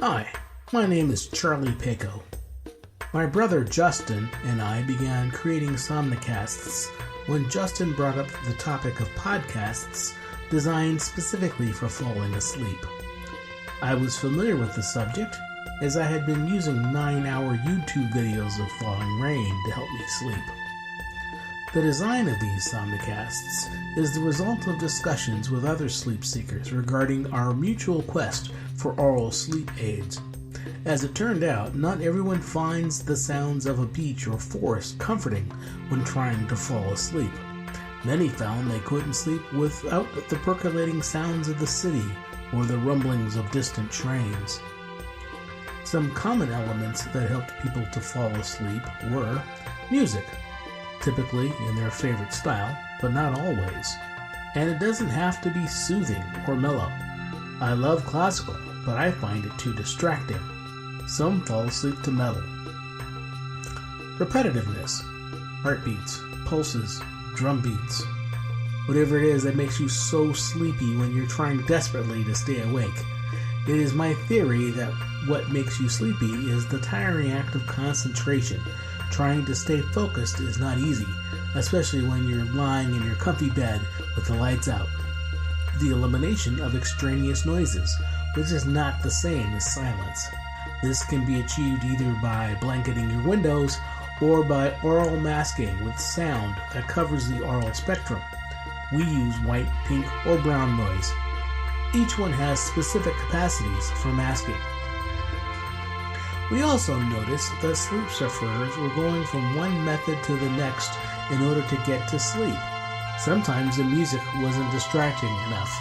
Hi, my name is Charlie Paco. My brother Justin and I began creating Somnicasts when Justin brought up the topic of podcasts designed specifically for falling asleep. I was familiar with the subject as I had been using 9-hour YouTube videos of falling rain to help me sleep. The design of these Somnicasts is the result of discussions with other sleep seekers regarding our mutual quest for oral sleep aids. As it turned out, not everyone finds the sounds of a beach or forest comforting when trying to fall asleep. Many found they couldn't sleep without the percolating sounds of the city or the rumblings of distant trains. Some common elements that helped people to fall asleep were music, typically in their favorite style, but not always. And it doesn't have to be soothing or mellow. I love classical, but I find it too distracting. Some fall asleep to metal. Repetitiveness, heartbeats, pulses, drum beats. Whatever it is that makes you so sleepy when you're trying desperately to stay awake. It is my theory that what makes you sleepy is the tiring act of concentration. Trying to stay focused is not easy, especially when you're lying in your comfy bed with the lights out. The elimination of extraneous noises, which is not the same as silence. This can be achieved either by blanketing your windows or by aural masking with sound that covers the aural spectrum. We use white, pink, or brown noise. Each one has specific capacities for masking. We also noticed that sleep sufferers were going from one method to the next in order to get to sleep. Sometimes the music wasn't distracting enough,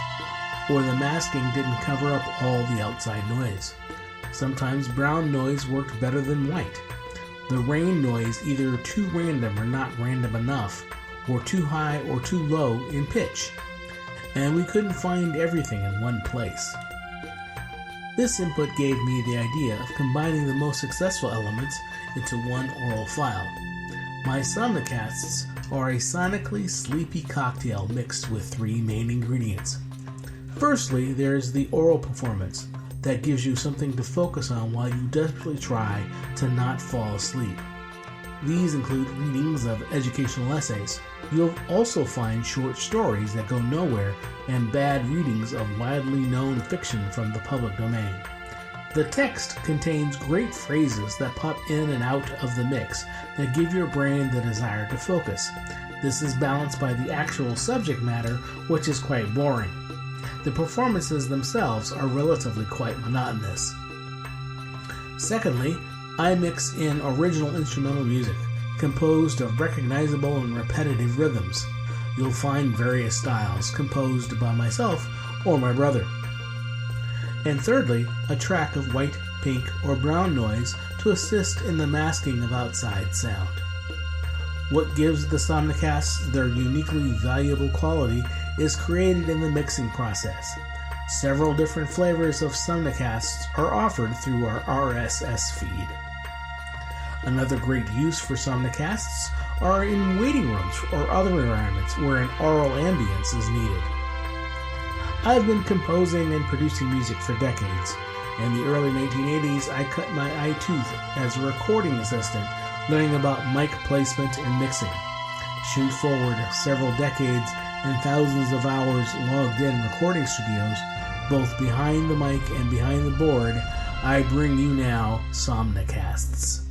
or the masking didn't cover up all the outside noise. Sometimes brown noise worked better than white. The rain noise either too random or not random enough, or too high or too low in pitch. And we couldn't find everything in one place. This input gave me the idea of combining the most successful elements into one aural file. My Somnicasts are a sonically sleepy cocktail mixed with 3 main ingredients. Firstly, there's the aural performance that gives you something to focus on while you desperately try to not fall asleep. These include readings of educational essays. You'll also find short stories that go nowhere and bad readings of widely known fiction from the public domain. The text contains great phrases that pop in and out of the mix that give your brain the desire to focus. This is balanced by the actual subject matter, which is quite boring. The performances themselves are relatively quite monotonous. Secondly, I mix in original instrumental music, composed of recognizable and repetitive rhythms. You'll find various styles composed by myself or my brother. And thirdly, a track of white, pink, or brown noise to assist in the masking of outside sound. What gives the Somnicasts their uniquely valuable quality is created in the mixing process. Several different flavors of Somnicasts are offered through our RSS feed. Another great use for Somnicasts are in waiting rooms or other environments where an aural ambience is needed. I've been composing and producing music for decades. In the early 1980s, I cut my eye tooth as a recording assistant, learning about mic placement and mixing. Shoot forward several decades and thousands of hours logged in recording studios, both behind the mic and behind the board, I bring you now Somnicasts.